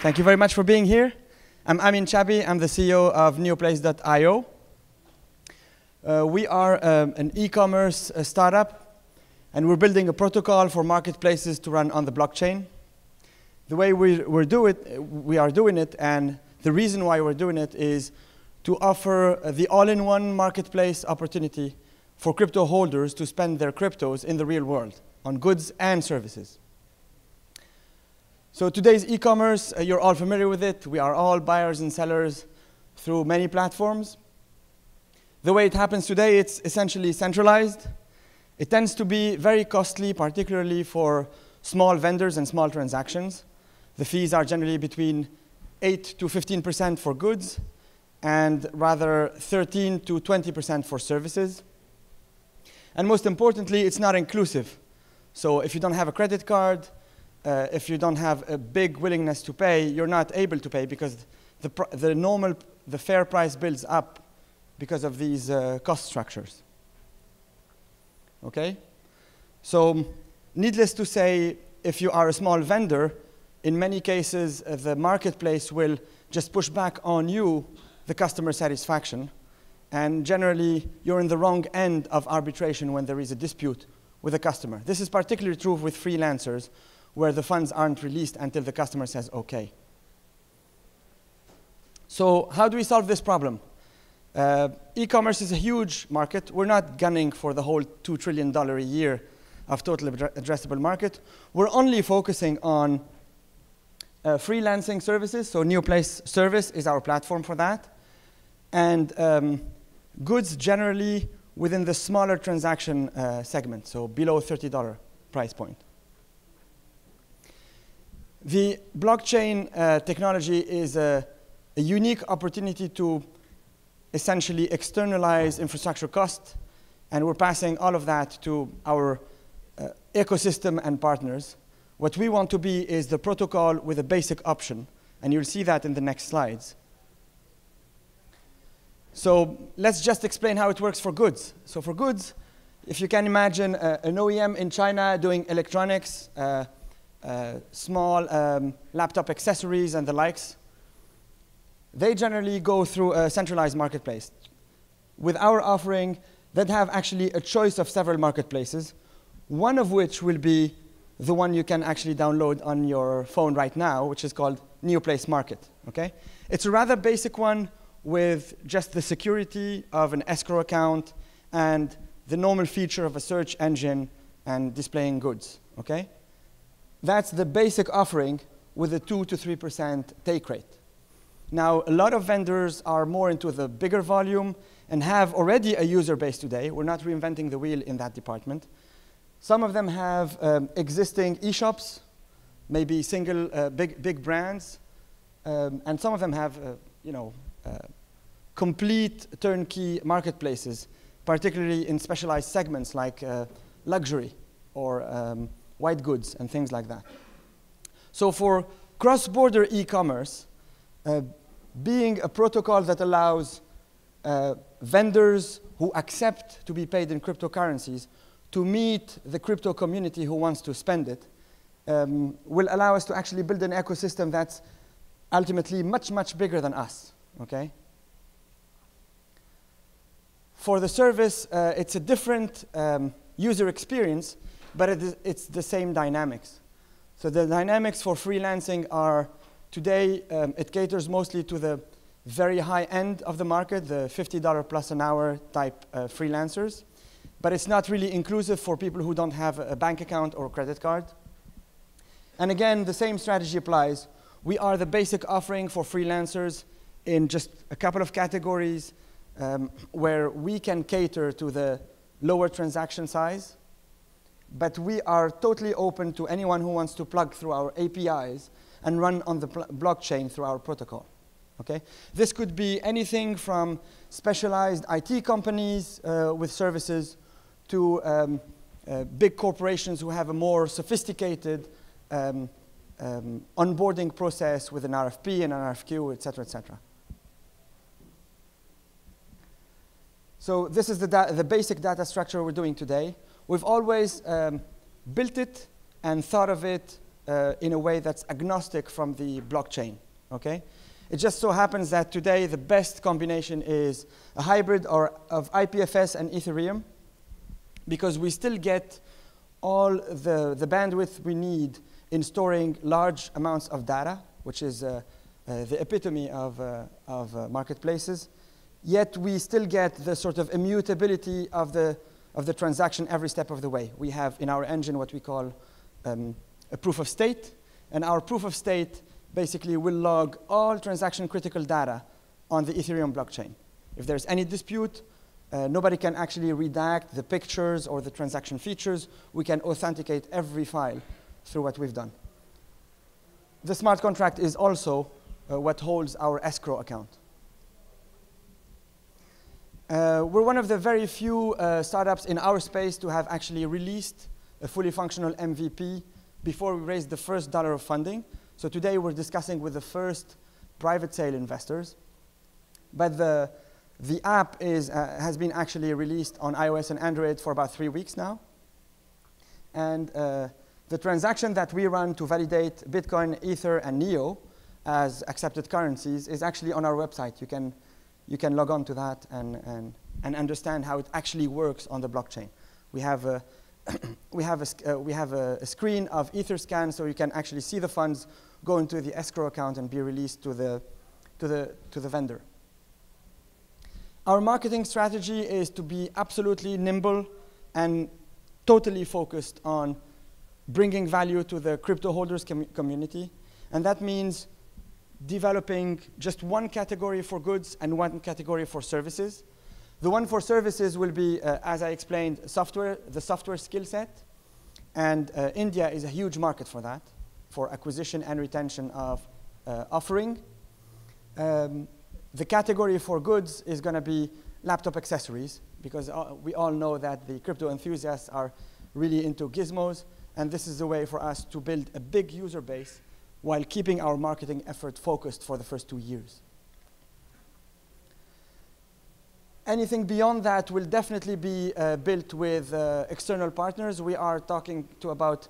Thank you very much for being here. I'm Amine Chabbi. I'm the CEO of Neoplace.io. We are an e-commerce startup, and we're building a protocol for marketplaces to run on the blockchain. The way we are doing it, and the reason why we're doing it is to offer the all-in-one marketplace opportunity for crypto holders to spend their cryptos in the real world on goods and services. So today's e-commerce, you're all familiar with it. We are all buyers and sellers through many platforms. The way it happens today, it's essentially centralized. It tends to be very costly, particularly for small vendors and small transactions. The fees are generally between 8 to 15% for goods, and rather 13 to 20% for services. And most importantly, it's not inclusive. So if you don't have a credit card, if you don't have a big willingness to pay, you're not able to pay because the fair price builds up because of these cost structures. Okay? So needless to say, if you are a small vendor, in many cases, the marketplace will just push back on you the customer satisfaction. And generally, you're in the wrong end of arbitration when there is a dispute with a customer. This is particularly true with freelancers, where the funds aren't released until the customer says OK. So how do we solve this problem? E-commerce is a huge market. We're not gunning for the whole $2 trillion a year of total addressable market. We're only focusing on freelancing services. So Neoplace Service is our platform for that. And goods generally within the smaller transaction segment, so below $30 price point. The blockchain technology is a unique opportunity to essentially externalize infrastructure cost, and we're passing all of that to our ecosystem and partners. What we want to be is the protocol with a basic option, and you'll see that in the next slides. So let's just explain how it works for goods. So for goods, if you can imagine an OEM in China doing electronics, small laptop accessories and the likes, they generally go through a centralized marketplace. With our offering, they'd have actually a choice of several marketplaces, one of which will be the one you can actually download on your phone right now, which is called Neoplace Market. Okay? It's a rather basic one with just the security of an escrow account and the normal feature of a search engine and displaying goods. Okay? That's the basic offering with a 2 to 3% take rate. Now, a lot of vendors are more into the bigger volume and have already a user base today. We're not reinventing the wheel in that department. Some of them have existing e-shops, maybe single big brands, and some of them have complete turnkey marketplaces, particularly in specialized segments like luxury or white goods and things like that. So for cross-border e-commerce, being a protocol that allows vendors who accept to be paid in cryptocurrencies to meet the crypto community who wants to spend it will allow us to actually build an ecosystem that's ultimately much, much bigger than us. Okay? For the service, it's a different user experience, but it's the same dynamics. So the dynamics for freelancing are, today, it caters mostly to the very high end of the market, the $50 plus an hour type freelancers. But it's not really inclusive for people who don't have a bank account or a credit card. And again, the same strategy applies. We are the basic offering for freelancers in just a couple of categories where we can cater to the lower transaction size. But we are totally open to anyone who wants to plug through our APIs and run on the blockchain through our protocol. Okay? This could be anything from specialized IT companies with services to big corporations who have a more sophisticated onboarding process with an RFP and an RFQ, et cetera, et cetera. So this is the basic data structure we're doing today. We've always built it and thought of it in a way that's agnostic from the blockchain, okay? It just so happens that today the best combination is a hybrid of IPFS and Ethereum, because we still get all the bandwidth we need in storing large amounts of data, which is the epitome of marketplaces. Yet we still get the sort of immutability of the transaction every step of the way. We have in our engine what we call a proof of state, and our proof of state basically will log all transaction critical data on the Ethereum blockchain. If there's any dispute, nobody can actually redact the pictures or the transaction features. We can authenticate every file through what we've done. The smart contract is also what holds our escrow account. We're one of the very few startups in our space to have actually released a fully functional MVP before we raised the first dollar of funding. So today we're discussing with the first private sale investors. But the app has been actually released on iOS and Android for about 3 weeks now. And the transaction that we run to validate Bitcoin, Ether, and Neo as accepted currencies is actually on our website. You can log on to that and understand how it actually works on the blockchain. We have a screen of Etherscan, so you can actually see the funds go into the escrow account and be released to the vendor. Our marketing strategy is to be absolutely nimble and totally focused on bringing value to the crypto holders community, and that means developing just one category for goods and one category for services. The one for services will be, as I explained, software, the software skill set. And India is a huge market for that, for acquisition and retention of offering. The category for goods is going to be laptop accessories, because we all know that the crypto enthusiasts are really into gizmos. And this is a way for us to build a big user base while keeping our marketing effort focused for the first 2 years. Anything beyond that will definitely be built with external partners. We are talking to about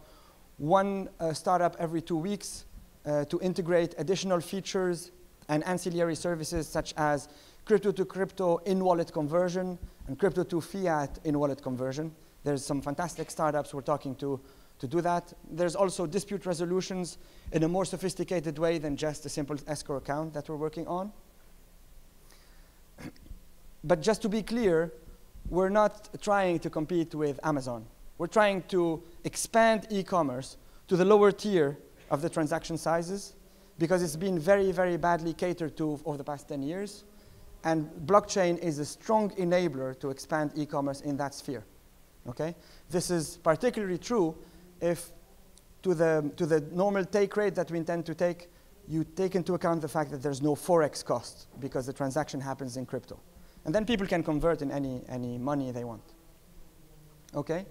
one startup every 2 weeks to integrate additional features and ancillary services such as crypto-to-crypto in-wallet conversion and crypto-to-fiat in-wallet conversion. There's some fantastic startups we're talking to do that. There's also dispute resolutions in a more sophisticated way than just a simple escrow account that we're working on. But just to be clear, we're not trying to compete with Amazon. We're trying to expand e-commerce to the lower tier of the transaction sizes, because it's been very, very badly catered to over the past 10 years. And blockchain is a strong enabler to expand e-commerce in that sphere. Okay? This is particularly true if to the normal take rate that we intend to take, you take into account the fact that there's no Forex cost because the transaction happens in crypto. And then people can convert in any money they want. Okay?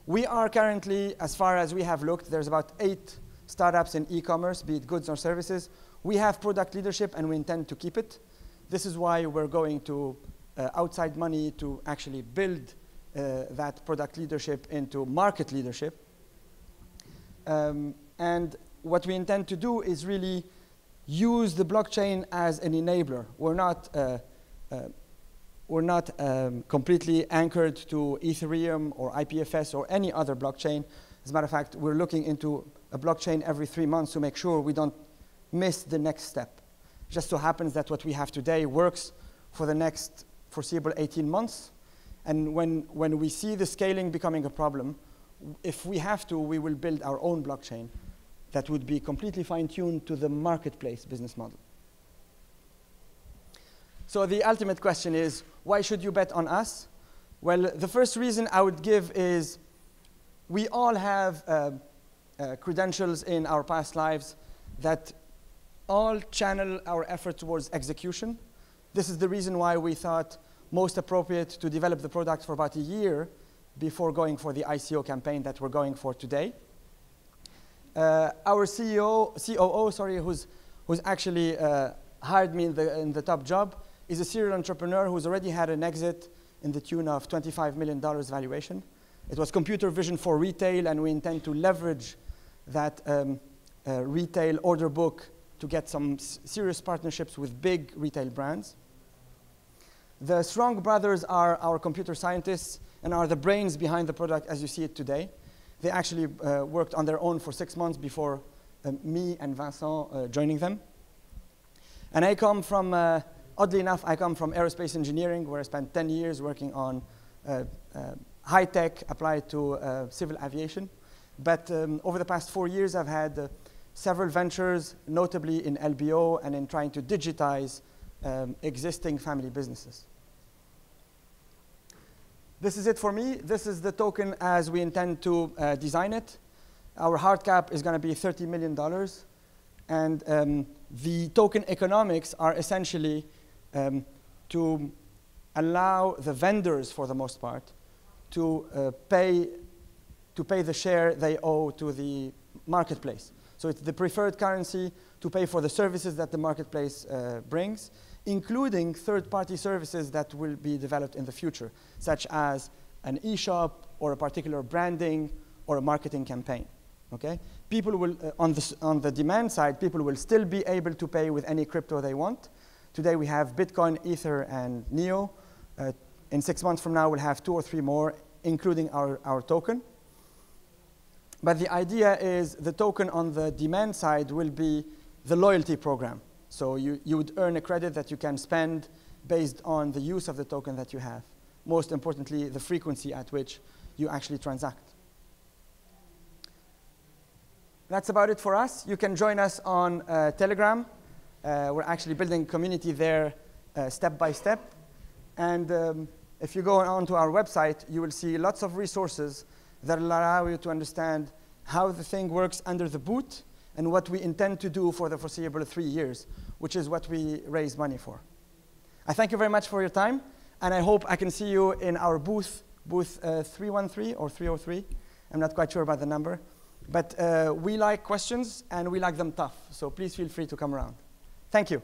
We are currently, as far as we have looked, there's about 8 startups in e-commerce, be it goods or services. We have product leadership and we intend to keep it. This is why we're going to outside money to actually build that product leadership into market leadership. And what we intend to do is really use the blockchain as an enabler. We're not completely anchored to Ethereum or IPFS or any other blockchain. As a matter of fact, we're looking into a blockchain every 3 months to make sure we don't miss the next step. It just so happens that what we have today works for the next foreseeable 18 months. And when we see the scaling becoming a problem, if we have to, we will build our own blockchain that would be completely fine-tuned to the marketplace business model. So the ultimate question is, why should you bet on us? Well, the first reason I would give is we all have credentials in our past lives that all channel our effort towards execution. This is the reason why we thought most appropriate to develop the product for about a year before going for the ICO campaign that we're going for today. Our COO, who's actually hired me in the top job, is a serial entrepreneur who's already had an exit in the tune of $25 million valuation. It was computer vision for retail, and we intend to leverage that retail order book to get some serious partnerships with big retail brands. The Strong brothers are our computer scientists and are the brains behind the product as you see it today. They actually worked on their own for 6 months before me and Vincent joining them. And I come from, oddly enough, I come from aerospace engineering, where I spent 10 years working on high tech applied to civil aviation. But over the past 4 years, I've had several ventures, notably in LBO and in trying to digitize existing family businesses. This is it for me. This is the token as we intend to design it. Our hard cap is going to be $30 million. And the token economics are essentially to allow the vendors, for the most part, to pay the share they owe to the marketplace. So it's the preferred currency to pay for the services that the marketplace brings, including third-party services that will be developed in the future, such as an e-shop or a particular branding or a marketing campaign. Okay? People will, on the demand side, people will still be able to pay with any crypto they want. Today we have Bitcoin, Ether, and Neo. In 6 months from now, we'll have 2 or 3 more, including our token. But the idea is the token on the demand side will be the loyalty program. So you would earn a credit that you can spend based on the use of the token that you have. Most importantly, the frequency at which you actually transact. That's about it for us. You can join us on Telegram. We're actually building community there step by step. And if you go onto our website, you will see lots of resources that will allow you to understand how the thing works under the boot and what we intend to do for the foreseeable 3 years, which is what we raise money for. I thank you very much for your time, and I hope I can see you in our booth 313 or 303. I'm not quite sure about the number. But we like questions, and we like them tough, so please feel free to come around. Thank you.